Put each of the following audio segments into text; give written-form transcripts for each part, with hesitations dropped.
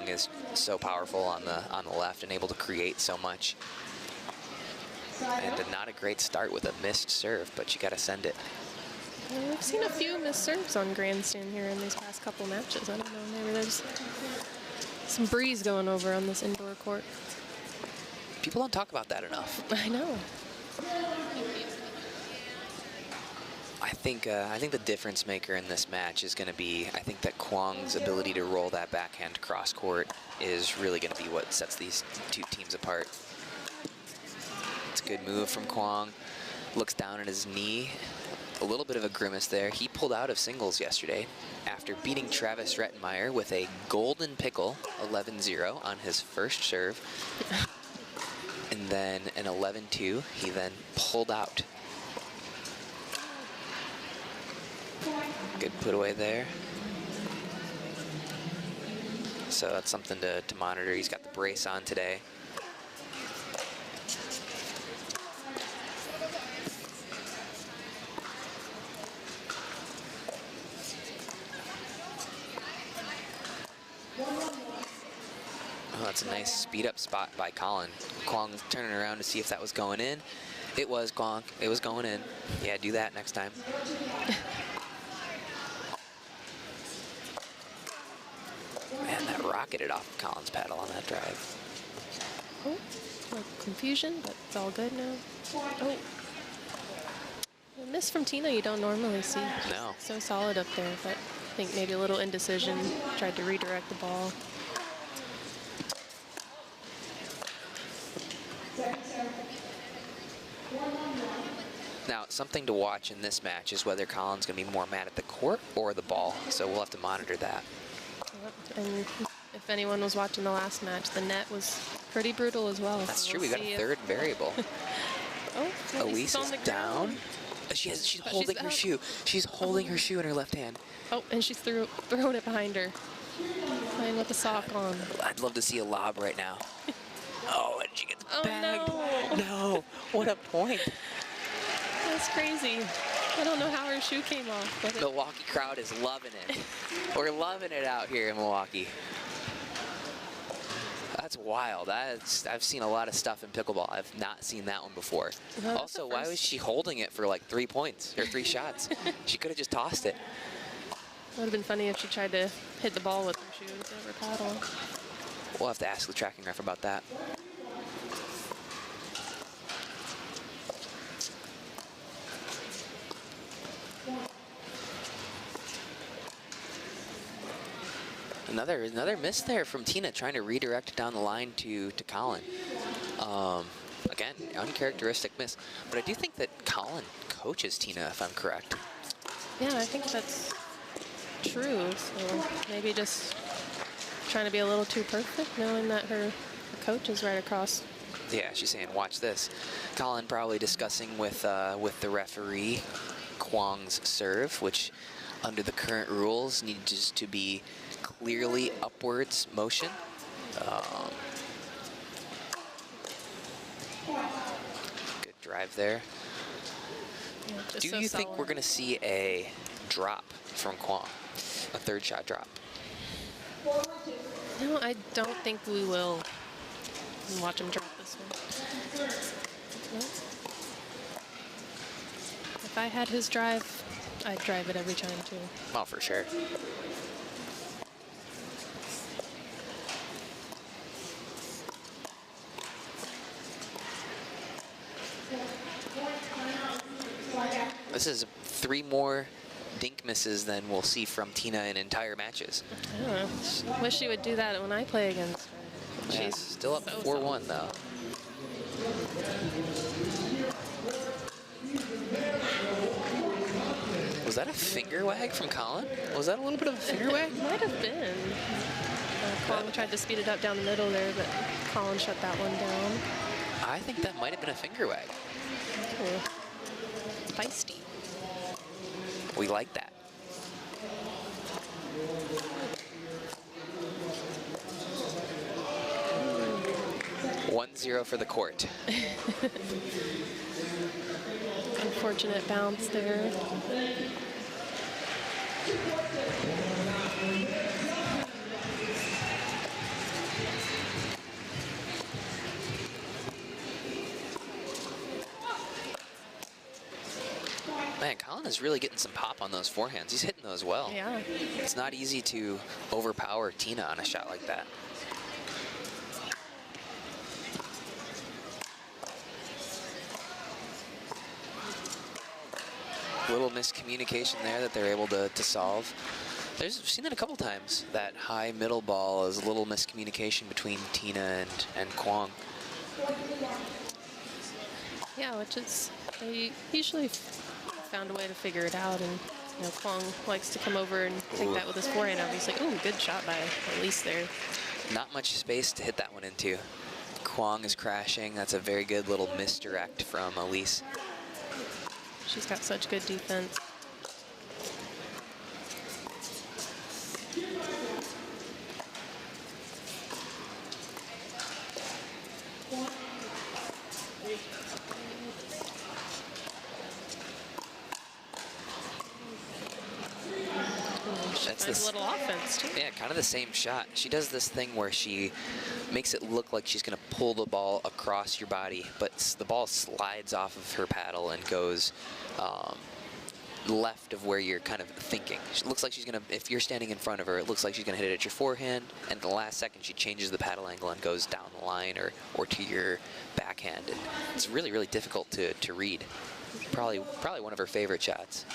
Quang is so powerful on the left and able to create so much. And not a great start with a missed serve, but you got to send it. Well, we've seen a few missed serves on grandstand here in these past couple matches. I don't know, maybe there's some breeze going over on this indoor court. People don't talk about that enough. I know. I think the difference maker in this match is going to be, I think that Quang's ability to roll that backhand cross court is really going to be what sets these two teams apart. It's a good move from Quang. Looks down at his knee. A little bit of a grimace there. He pulled out of singles yesterday after beating Travis Rettenmeyer with a golden pickle 11-0 on his first serve. And then an 11-2. He then pulled out. Good put away there. So that's something to monitor. He's got the brace on today. Oh, that's a nice speed up spot by Colin. Quang turning around to see if that was going in. It was, Quang. It was going in. Yeah, do that next time. Man, that rocketed off Colin's paddle on that drive. Oh, like confusion, but it's all good now. Oh. A miss from Tina you don't normally see. No. So solid up there, but I think maybe a little indecision. Tried to redirect the ball. Now, something to watch in this match is whether Colin's going to be more mad at the court or the ball, so we'll have to monitor that. Yep. And if anyone was watching the last match, the net was pretty brutal as well. That's so true. we'll We got a third variable. Oh, Elise is down. She's holding her shoe. She's holding her shoe in her left hand. Oh, and she's throwing it behind her. Playing with the sock on. I'd love to see a lob right now. Oh, and she gets bagged. No. No. What a point. That's crazy. I don't know how her shoe came off. But Milwaukee crowd is loving it. We're loving it out here in Milwaukee. That's wild. I've seen a lot of stuff in pickleball. I've not seen that one before. No, Also, why was she holding it for like 3 points or 3 shots? She could have just tossed it. Would have been funny if she tried to hit the ball with her shoe instead of her paddle. We'll have to ask the tracking ref about that. Another miss there from Tina, trying to redirect down the line to Colin. Again, uncharacteristic miss. But I do think that Colin coaches Tina, if I'm correct. Yeah, I think that's true. So maybe just trying to be a little too perfect, knowing that her coach is right across. Yeah, she's saying, watch this. Colin probably discussing with the referee Quang's serve, which under the current rules needs to be clearly upwards motion. Good drive there. Yeah, Do you think we're going to see a drop from Quang? A third shot drop? No, I don't think we will. Watch him drop this one. No. If I had his drive, I'd drive it every time too. Oh, for sure. This is 3 more dink misses than we'll see from Tina in entire matches. I don't know. Wish she would do that when I play against her. Yeah, She's still up so 4-1 though. Was that a finger wag from Colin? Was that a little bit of a finger wag? Might have been. Quang tried to speed it up down the middle there, but Colin shut that one down. I think that might have been a finger wag. Ooh. Feisty. We like that. One 0 for the court. Unfortunate bounce there. Collin is really getting some pop on those forehands. He's hitting those well. Yeah. It's not easy to overpower Tina on a shot like that. Little miscommunication there that they're able to solve. We've seen it a couple times. That high middle ball is a little miscommunication between Tina and Quang. Yeah, which is, they usually found a way to figure it out, and you know, Quang likes to come over and take that with his forehand. Obviously, ooh, good shot by Elise there. Not much space to hit that one into. Quang is crashing. That's a very good little misdirect from Elise. She's got such good defense. That's a little offense too. Yeah, kind of the same shot. She does this thing where she makes it look like she's going to pull the ball across your body, but the ball slides off of her paddle and goes left of where you're kind of thinking. It looks like she's going to, if you're standing in front of her, it looks like she's going to hit it at your forehand, and at the last second she changes the paddle angle and goes down the line or to your backhand. And it's really, really difficult to read. Probably one of her favorite shots.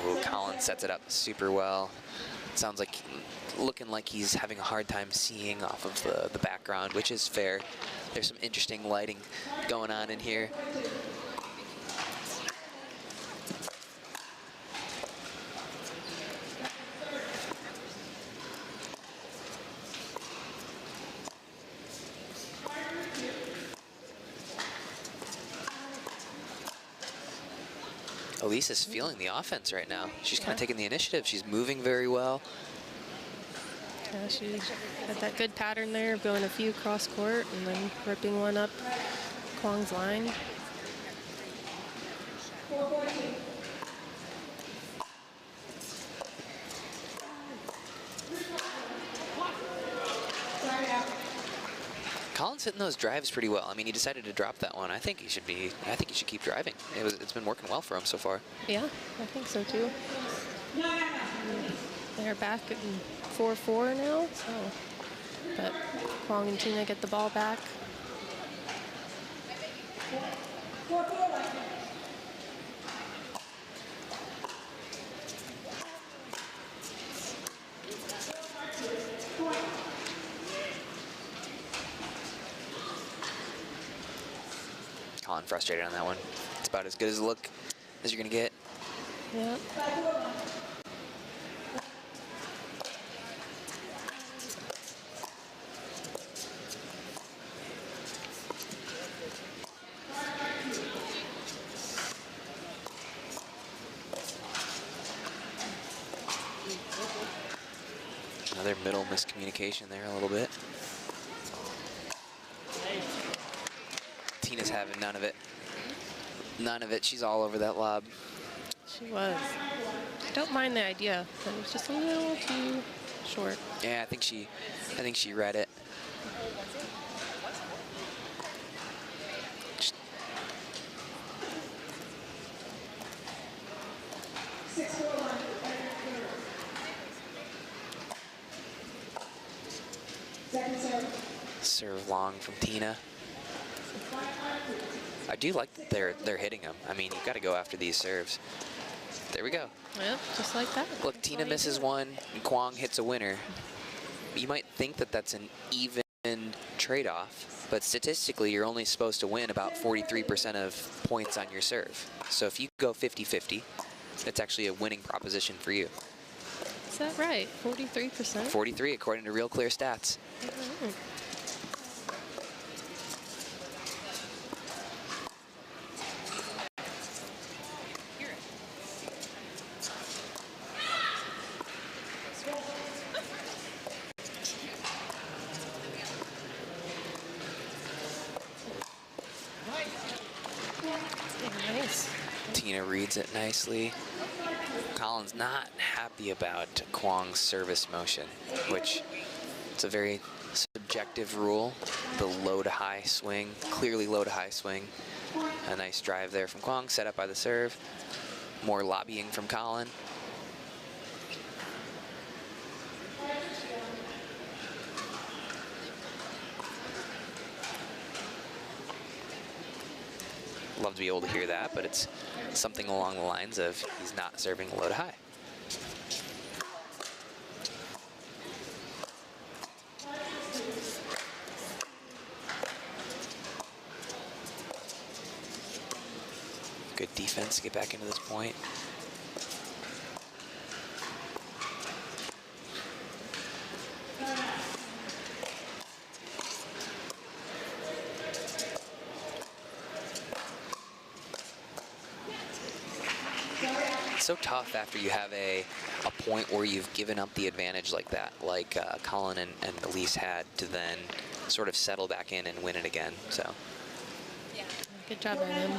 Ooh, Collin sets it up super well. It sounds like looking like he's having a hard time seeing off of the background, which is fair. There's some interesting lighting going on in here. Elise is feeling the offense right now. She's kind of taking the initiative. She's moving very well. Yeah, she had that good pattern there of going a few cross court and then ripping one up Quang's line. Collin's hitting those drives pretty well. I mean, he decided to drop that one. I think he should keep driving. It's been working well for him so far. Yeah, I think so too. They're back at 4-4 now, so but Quang and Tina get the ball back. Collin frustrated on that one. It's about as good as a look as you're gonna get. Yep. Another middle miscommunication there a little bit. Tina's having none of it. None of it. She's all over that lob. She was. I don't mind the idea, but it was just a little too short. Yeah, I think she read it. Serve long from Tina. I do like that they're hitting them. I mean, you've got to go after these serves. There we go. Yep, just like that. Look, Tina misses one, and Quang hits a winner. You might think that that's an even trade-off, but statistically, you're only supposed to win about 43% of points on your serve. So if you go 50-50, it's actually a winning proposition for you. Is that right? 43%? 43, according to Real Clear Stats. Mm-hmm. Nice. Tina reads it nicely. Collin's not happy about Quang's service motion, which it's a very objective rule, the low to high swing, clearly low to high swing. A nice drive there from Quang, set up by the serve. More lobbying from Colin. Love to be able to hear that, but it's something along the lines of he's not serving low to high. Good defense to get back into this point. It's so tough after you have a point where you've given up the advantage like that, like Colin and Elise had, to then sort of settle back in and win it again. So good job by them.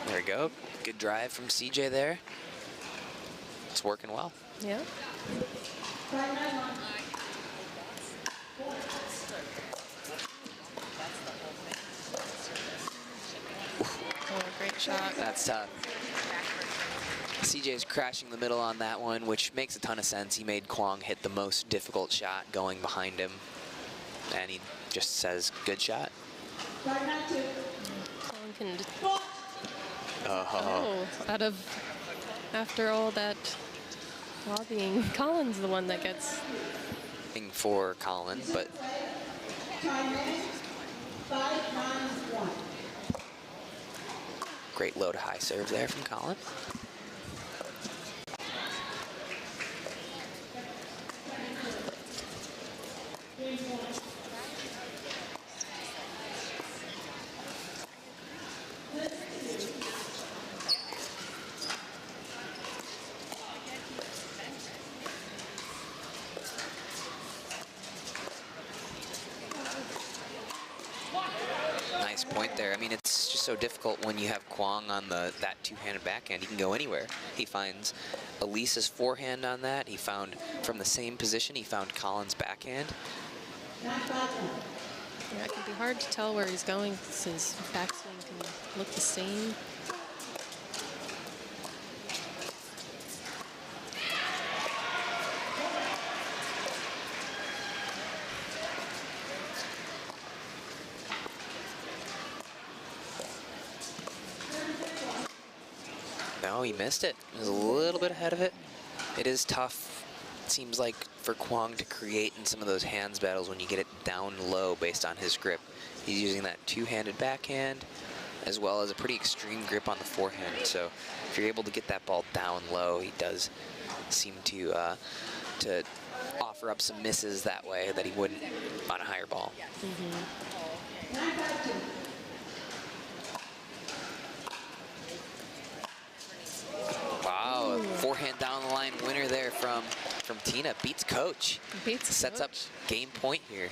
There we go. Good drive from CJ there. It's working well. Yeah. Oh, great shot. That's tough. CJ's crashing the middle on that one, which makes a ton of sense. He made Quang hit the most difficult shot going behind him. And he just says, good shot. Quang can... after all that lobbying, Colin's the one that gets... For Colin, but... Great low to high serve there from Colin. Nice point there. I mean, it's just so difficult when you have Quang on that two-handed backhand. He can go anywhere. He finds Elise's forehand on that. He found, from the same position, he found Colin's backhand. Yeah, it can be hard to tell where he's going since his backswing can look the same. No, he missed it. He was a little bit ahead of it. It is tough, it seems like, for Quang to create in some of those hands battles when you get it down low based on his grip. He's using that two-handed backhand as well as a pretty extreme grip on the forehand. So if you're able to get that ball down low, he does seem to offer up some misses that way that he wouldn't on a higher ball. Wow, forehand down the line winner there from Tina. Beats coach. Sets up game point here.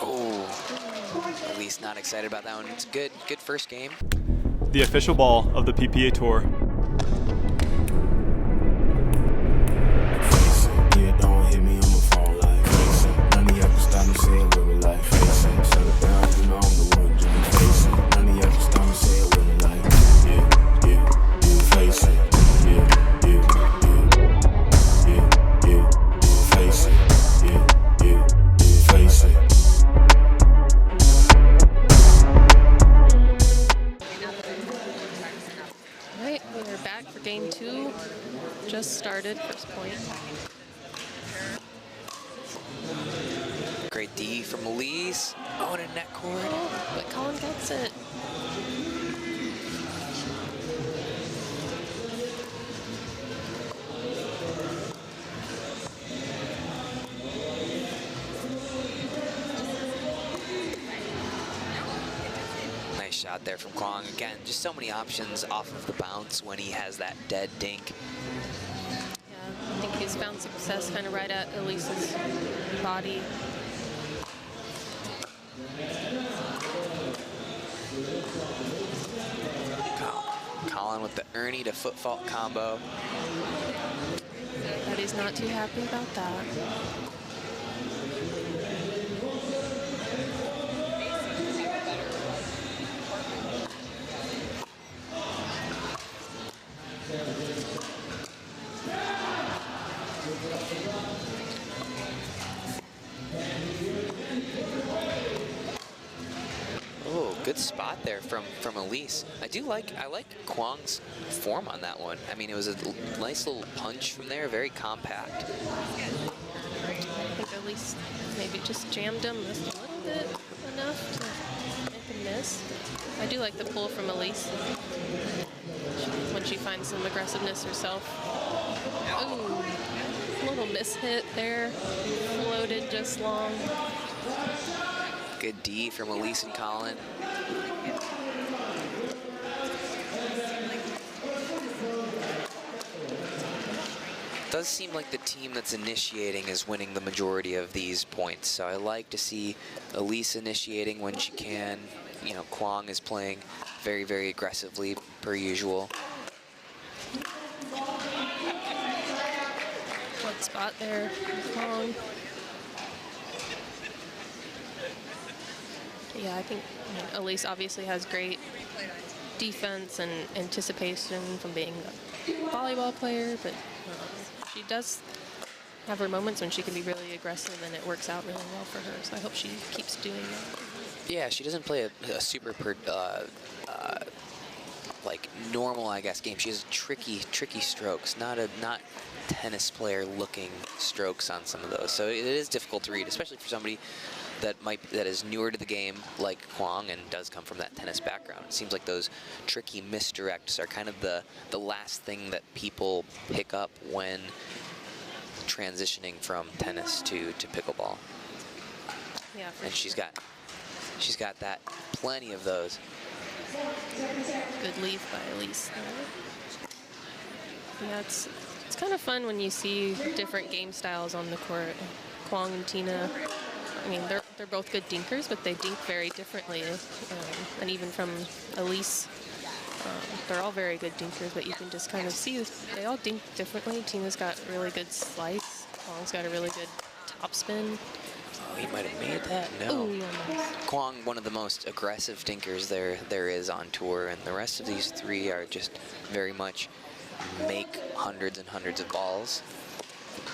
Oh, at least not excited about that one. It's good first game. The official ball of the PPA Tour. Game 2 just started, first point. Great D from Elise. Oh, and a net cord. Oh, but Colin gets it. Nice shot there from Quang. Again, just so many options off of the bounce when he has that dead dink. Yeah, I think he's He's found success kind of right at Elise's body. Colin with the Ernie to foot fault combo. But he's not too happy about that. Oh, good spot there from Elise. I like Quang's form on that one. I mean, it was a nice little punch from there, very compact. I think Elise maybe just jammed him just a little bit enough to make him miss. I do like the pull from Elise when she finds some aggressiveness herself. Ooh, a little mishit there. Floated just long. Good D from Elise and Colin. Does seem like the team that's initiating is winning the majority of these points, so I like to see Elise initiating when she can. You know, Quang is playing very, very aggressively per usual. Good spot there, Quang. Yeah, I think Elise obviously has great defense and anticipation from being a volleyball player, but she does have her moments when she can be really aggressive, and it works out really well for her. So I hope she keeps doing that. Yeah, she doesn't play a super like normal, I guess, game. She has tricky strokes, not tennis player looking strokes on some of those. So it is difficult to read, especially for somebody that is newer to the game like Quang and does come from that tennis background. It seems like those tricky misdirects are kind of the last thing that people pick up when transitioning from tennis to pickleball. Yeah, and she's got that, plenty of those. Good leave by Elise. Yeah, it's kind of fun when you see different game styles on the court. Quang and Tina, I mean, they're both good dinkers, but they dink very differently. And even from Elise, they're all very good dinkers, but you can just kind of see they all dink differently. Tina's got really good slice. Quang's got a really good topspin. Oh, he might have made that. No. Ooh, yeah, nice. Quang, one of the most aggressive dinkers there is on tour, and the rest of these three are just very much make hundreds and hundreds of balls.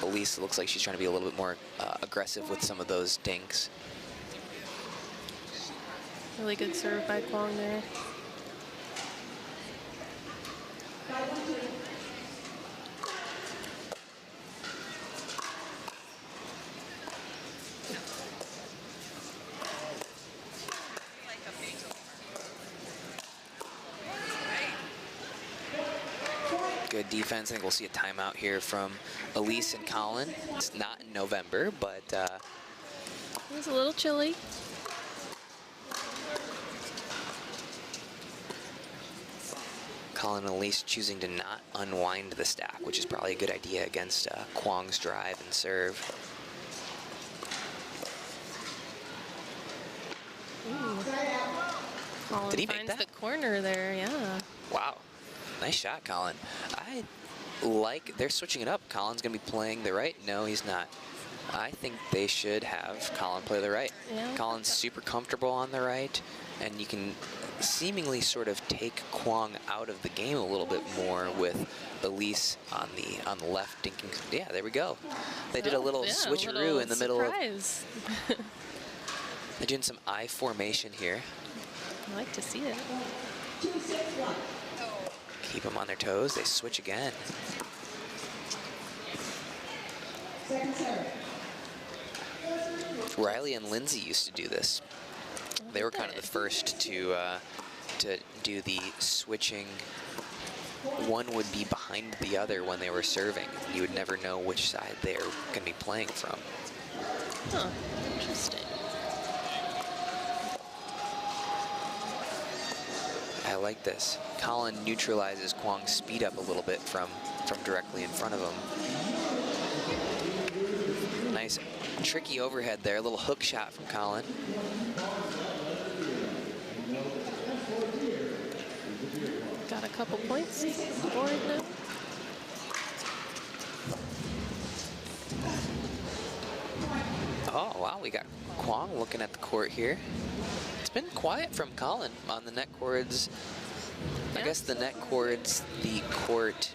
Elise looks like she's trying to be a little bit more aggressive with some of those dinks. Really good serve by Quang there. Good defense. I think we'll see a timeout here from Elise and Colin. It's not in November, but It was a little chilly. Colin and Elise choosing to not unwind the stack, which is probably a good idea against Quang's drive and serve. Colin Did he make finds that? the corner there, yeah. Wow. Nice shot, Colin. I like, they're switching it up. Colin's going to be playing the right. No, he's not. I think they should have Colin play the right. Yeah. Colin's super comfortable on the right, and you can seemingly sort of take Quang out of the game a little bit more with Elise on the left dinking. Yeah, there we go. They did a little switcheroo in the middle of. They're doing some I formation here. I like to see it. Keep them on their toes. They switch again. Riley and Lindsay used to do this. They were kind of the first to do the switching. One would be behind the other when they were serving. You would never know which side they're going to be playing from. Huh, interesting. I like this. Colin neutralizes Quang's speed up a little bit from directly in front of him. Nice tricky overhead there, a little hook shot from Colin. Got a couple points board now. Oh, wow, we got Quang looking at the court here. It's been quiet from Colin on the net cords. I guess the net cords, the court.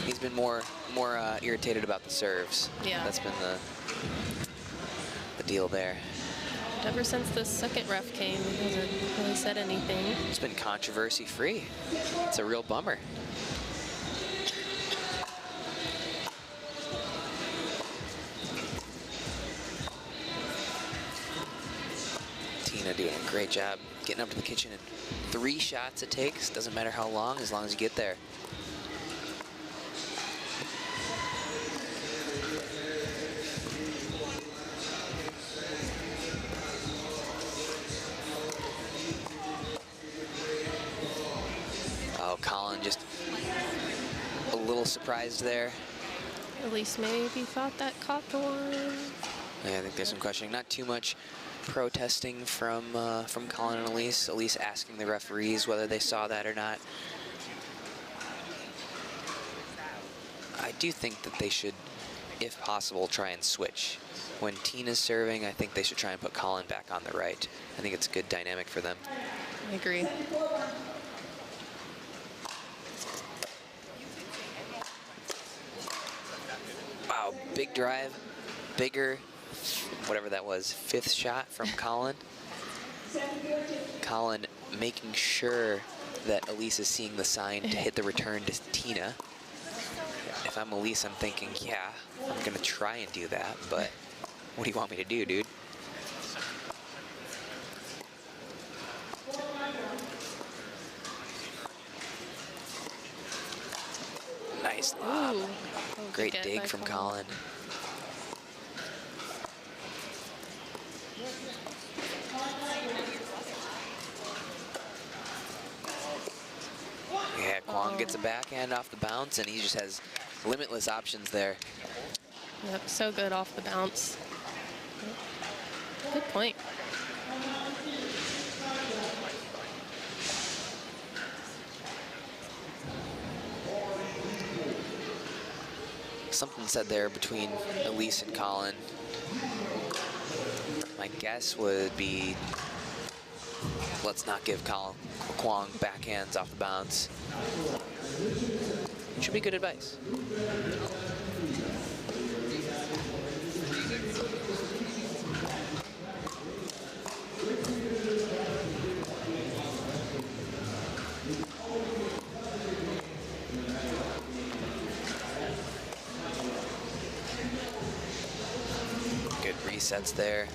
He's been more irritated about the serves. Yeah. That's been the deal there. Ever since the second ref came, he hasn't really said anything. It's been controversy free. It's a real bummer. Tina doing a great job getting up to the kitchen in 3 shots it takes. Doesn't matter how long, as long as you get there. Oh, Colin just a little surprised there. At least maybe thought that caught the one. Yeah, I think there's some questioning. Not too much protesting from Colin and Elise. Elise asking the referees whether they saw that or not. I do think that they should, if possible, try and switch. When Tina's serving, I think they should try and put Colin back on the right. I think it's a good dynamic for them. I agree. Wow, big drive, bigger, whatever that was, 5th shot from Colin. Colin making sure that Elise is seeing the sign to hit the return to Tina. If I'm Elise, I'm thinking, yeah, I'm gonna try and do that, but what do you want me to do, dude? Nice lob. Ooh. Great dig from Colin. Yeah, Quang gets a backhand off the bounce, and he just has limitless options there. Yep, so good off the bounce. Good point. Something said there between Elise and Colin. My guess would be, let's not give Quang backhands off the bounce. Should be good advice. Good resets there.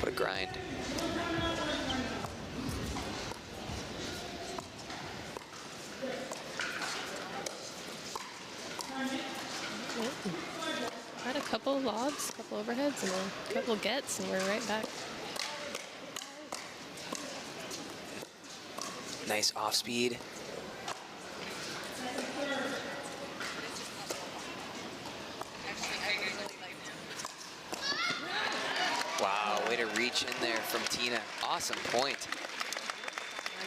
What a grind. Had a couple lobs, a couple overheads, and a couple gets, and we're right back. Nice off speed. Wow, way to reach in there from Tina. Awesome point.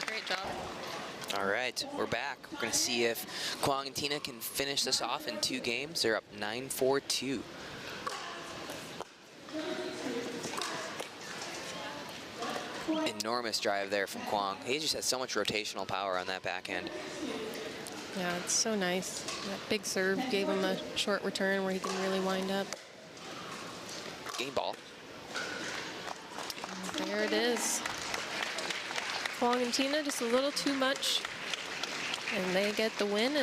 Great job. All right, we're back. We're going to see if Quang and Tina can finish this off in 2 games. They're up 9-4-2. Enormous drive there from Quang. He just has so much rotational power on that backhand. Yeah, it's so nice. That big serve gave him a short return where he can really wind up. Game ball. There it is. Quang and Tina just a little too much, and they get the win.